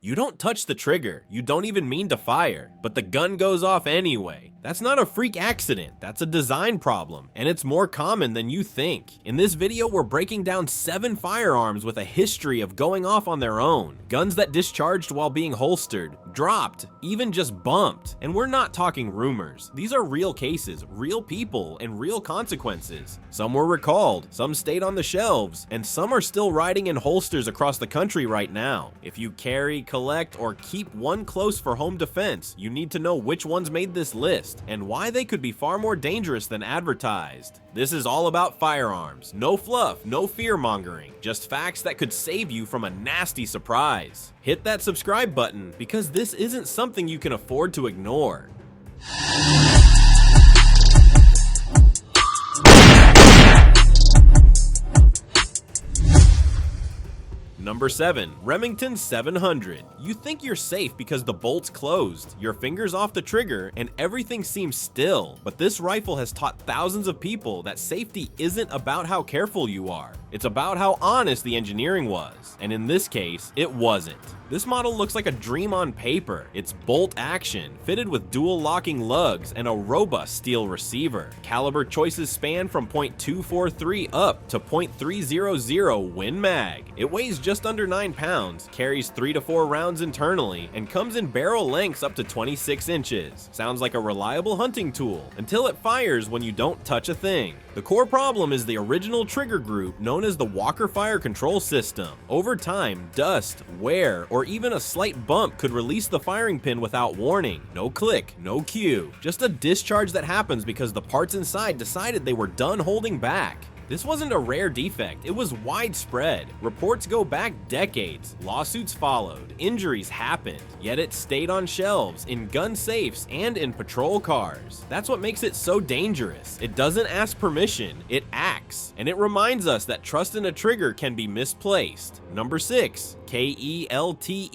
You don't touch the trigger, you don't even mean to fire, but the gun goes off anyway. That's not a freak accident, that's a design problem, and it's more common than you think. In this video, we're breaking down 7 firearms with a history of going off on their own. Guns that discharged while being holstered, dropped, even just bumped. And we're not talking rumors. These are real cases, real people, and real consequences. Some were recalled, some stayed on the shelves, and some are still riding in holsters across the country right now. If you carry, collect, or keep one close for home defense, you need to know which ones made this list, and why they could be far more dangerous than advertised. This is all about firearms. No fluff, no fear-mongering, just facts that could save you from a nasty surprise. Hit that subscribe button, because this isn't something you can afford to ignore. Number 7. Remington 700. You think you're safe because the bolt's closed, your fingers off the trigger, and everything seems still. But this rifle has taught thousands of people that safety isn't about how careful you are. It's about how honest the engineering was. And in this case, it wasn't. This model looks like a dream on paper. It's bolt action, fitted with dual locking lugs and a robust steel receiver. Caliber choices span from .243 up to .300 Win Mag. It weighs just under 9 pounds, carries 3 to 4 rounds internally, and comes in barrel lengths up to 26 inches. Sounds like a reliable hunting tool, until it fires when you don't touch a thing. The core problem is the original trigger group known as the Walker Fire Control System. Over time, dust, wear, or even a slight bump could release the firing pin without warning. No click, no cue. Just a discharge that happens because the parts inside decided they were done holding back. This wasn't a rare defect, it was widespread. Reports go back decades, lawsuits followed, injuries happened, yet it stayed on shelves, in gun safes, and in patrol cars. That's what makes it so dangerous. It doesn't ask permission, it acts. And it reminds us that trust in a trigger can be misplaced. Number 6. Kel-Tec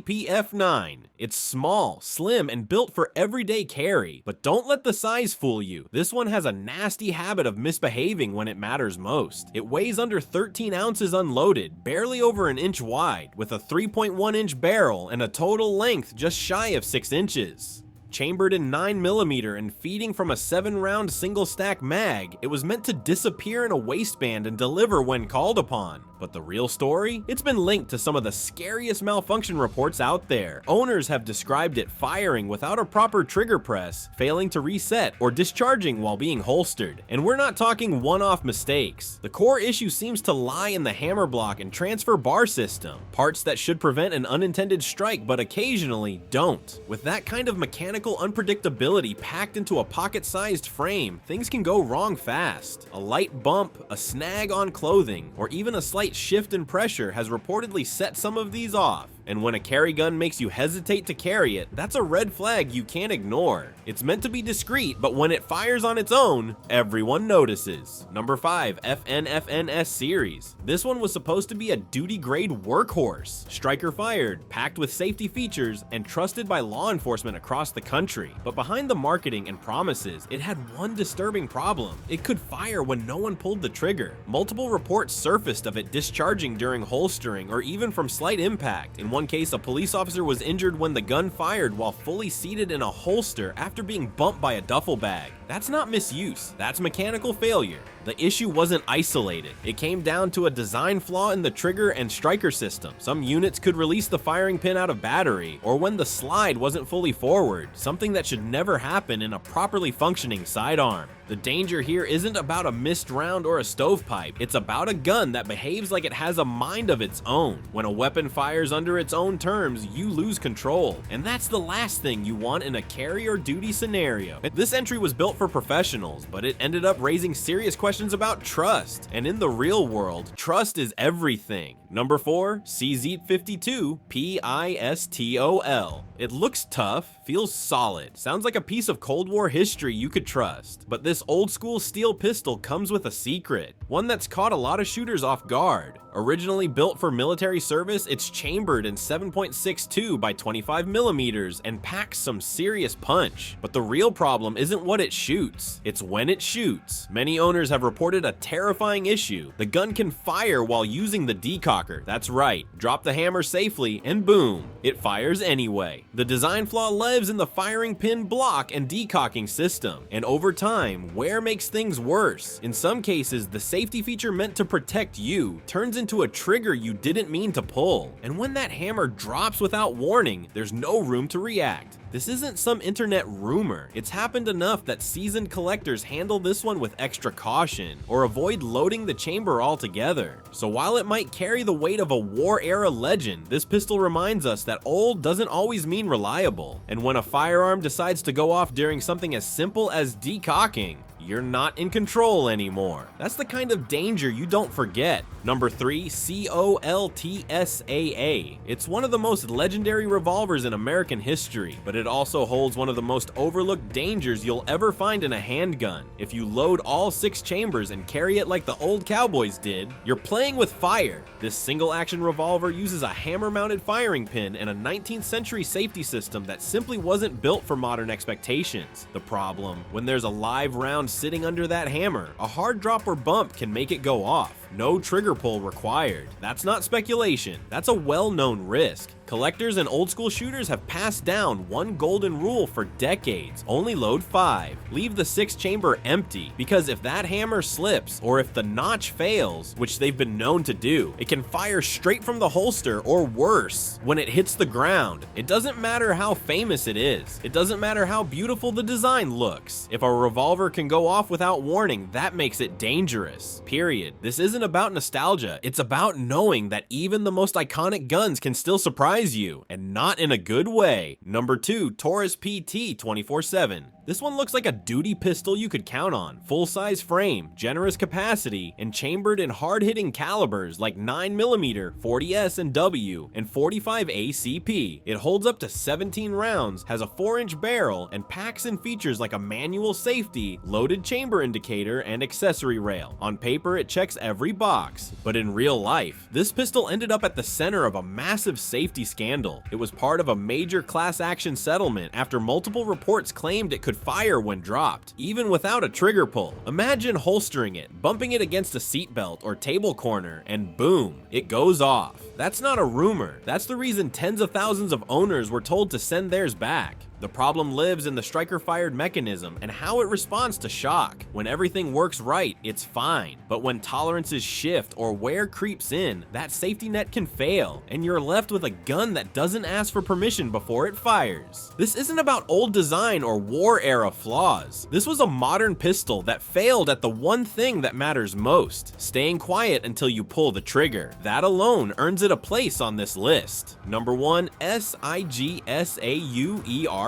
PF-9. It's small, slim, and built for everyday carry, but don't let the size fool you. This one has a nasty habit of misbehaving when it matters most. It weighs under 13 ounces unloaded, barely over an inch wide, with a 3.1-inch barrel and a total length just shy of 6 inches. Chambered in 9mm and feeding from a 7-round single-stack mag, it was meant to disappear in a waistband and deliver when called upon. But the real story? It's been linked to some of the scariest malfunction reports out there. Owners have described it firing without a proper trigger press, failing to reset, or discharging while being holstered. And we're not talking one-off mistakes. The core issue seems to lie in the hammer block and transfer bar system, parts that should prevent an unintended strike but occasionally don't. With that kind of mechanical unpredictability packed into a pocket-sized frame, things can go wrong fast. A light bump, a snag on clothing, or even a slight shift in pressure has reportedly set some of these off. And when a carry gun makes you hesitate to carry it, that's a red flag you can't ignore. It's meant to be discreet, but when it fires on its own, everyone notices. Number 5. FNFNS series. This one was supposed to be a duty-grade workhorse. Striker fired, packed with safety features, and trusted by law enforcement across the country. But behind the marketing and promises, it had one disturbing problem. It could fire when no one pulled the trigger. Multiple reports surfaced of it discharging during holstering or even from slight impact. In one case, a police officer was injured when the gun fired while fully seated in a holster after being bumped by a duffel bag. That's not misuse, that's mechanical failure. The issue wasn't isolated. It came down to a design flaw in the trigger and striker system. Some units could release the firing pin out of battery, or when the slide wasn't fully forward, something that should never happen in a properly functioning sidearm. The danger here isn't about a missed round or a stovepipe, it's about a gun that behaves like it has a mind of its own. When a weapon fires under its own terms, you lose control. And that's the last thing you want in a carry or duty scenario. This entry was built for professionals, but it ended up raising serious questions about trust. And in the real world, trust is everything. Number 4. CZ52 PISTOL. It looks tough, feels solid, sounds like a piece of Cold War history you could trust. But this old school steel pistol comes with a secret, one that's caught a lot of shooters off guard. Originally built for military service, it's chambered in 7.62 by 25mm and packs some serious punch. But the real problem isn't what it shoots, it's when it shoots. Many owners have reported a terrifying issue. The gun can fire while using the decock cocker. That's right. Drop the hammer safely and boom, it fires anyway. The design flaw lives in the firing pin block and decocking system. And over time, wear makes things worse. In some cases, the safety feature meant to protect you turns into a trigger you didn't mean to pull. And when that hammer drops without warning, there's no room to react. This isn't some internet rumor. It's happened enough that seasoned collectors handle this one with extra caution or avoid loading the chamber altogether. So while it might carry the weight of a war-era legend, this pistol reminds us that old doesn't always mean reliable. And when a firearm decides to go off during something as simple as decocking, you're not in control anymore. That's the kind of danger you don't forget. Number 3, Colt SAA. It's one of the most legendary revolvers in American history, but it also holds one of the most overlooked dangers you'll ever find in a handgun. If you load all 6 chambers and carry it like the old cowboys did, you're playing with fire. This single-action revolver uses a hammer-mounted firing pin and a 19th century safety system that simply wasn't built for modern expectations. The problem, when there's a live round sitting under that hammer, a hard drop or bump can make it go off. No trigger pull required. That's not speculation. That's a well-known risk. Collectors and old-school shooters have passed down one golden rule for decades. Only load 5. Leave the 6th chamber empty, because if that hammer slips, or if the notch fails, which they've been known to do, it can fire straight from the holster, or worse, when it hits the ground. It doesn't matter how famous it is. It doesn't matter how beautiful the design looks. If a revolver can go off without warning, that makes it dangerous. Period. This isn't about nostalgia. It's about knowing that even the most iconic guns can still surprise you, and not in a good way. Number 2, Taurus PT 24/7. This one looks like a duty pistol you could count on. Full-size frame, generous capacity, and chambered in hard-hitting calibers like 9mm, 40S and W, and 45 ACP. It holds up to 17 rounds, has a 4-inch barrel, and packs in features like a manual safety, loaded chamber indicator, and accessory rail. On paper, it checks every box, but in real life, this pistol ended up at the center of a massive safety scandal. It was part of a major class action settlement after multiple reports claimed it could fire when dropped, even without a trigger pull. Imagine holstering it, bumping it against a seatbelt or table corner, and boom, it goes off. That's not a rumor. That's the reason tens of thousands of owners were told to send theirs back. The problem lives in the striker-fired mechanism and how it responds to shock. When everything works right, it's fine. But when tolerances shift or wear creeps in, that safety net can fail, and you're left with a gun that doesn't ask for permission before it fires. This isn't about old design or war-era flaws. This was a modern pistol that failed at the one thing that matters most: staying quiet until you pull the trigger. That alone earns it a place on this list. Number 1, Sig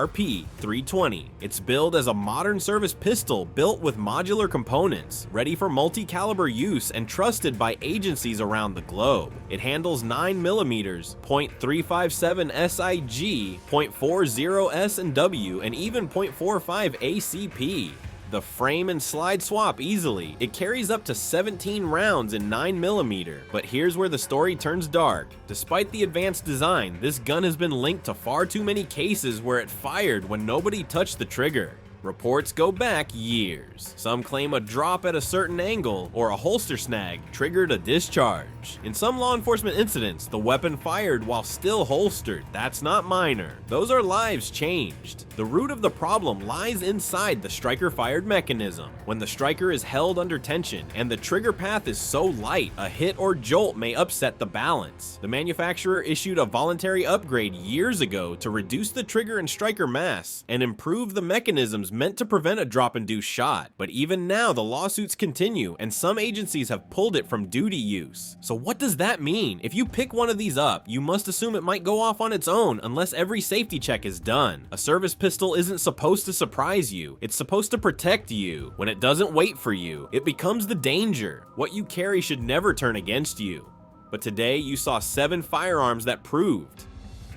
Sauer P320. It's billed as a modern service pistol built with modular components, ready for multi-caliber use and trusted by agencies around the globe. It handles 9mm, .357 SIG, .40 S&W, and even .45 ACP. The frame and slide swap easily. It carries up to 17 rounds in 9mm, but here's where the story turns dark. Despite the advanced design, this gun has been linked to far too many cases where it fired when nobody touched the trigger. Reports go back years. Some claim a drop at a certain angle or a holster snag triggered a discharge. In some law enforcement incidents, the weapon fired while still holstered. That's not minor. Those are lives changed. The root of the problem lies inside the striker-fired mechanism. When the striker is held under tension and the trigger path is so light, a hit or jolt may upset the balance. The manufacturer issued a voluntary upgrade years ago to reduce the trigger and striker mass and improve the mechanisms meant to prevent a drop-induced shot. But even now, the lawsuits continue, and some agencies have pulled it from duty use. So what does that mean? If you pick one of these up, you must assume it might go off on its own unless every safety check is done. A service pistol isn't supposed to surprise you. It's supposed to protect you. When it doesn't wait for you, it becomes the danger. What you carry should never turn against you. But today, you saw 7 firearms that proved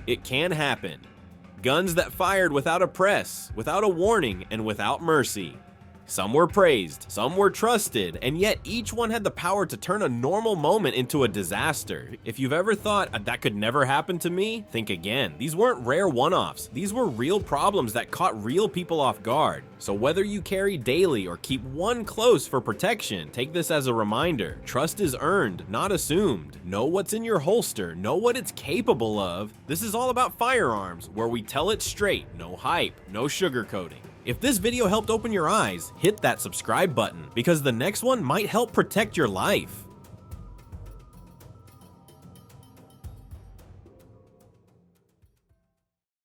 it can happen. Guns that fired without a press, without a warning, and without mercy. Some were praised, some were trusted, and yet each one had the power to turn a normal moment into a disaster. If you've ever thought, that could never happen to me, think again. These weren't rare one-offs. These were real problems that caught real people off guard. So whether you carry daily or keep one close for protection, take this as a reminder. Trust is earned, not assumed. Know what's in your holster, know what it's capable of. This is all about firearms, where we tell it straight, no hype, no sugarcoating. If this video helped open your eyes, hit that subscribe button, because the next one might help protect your life.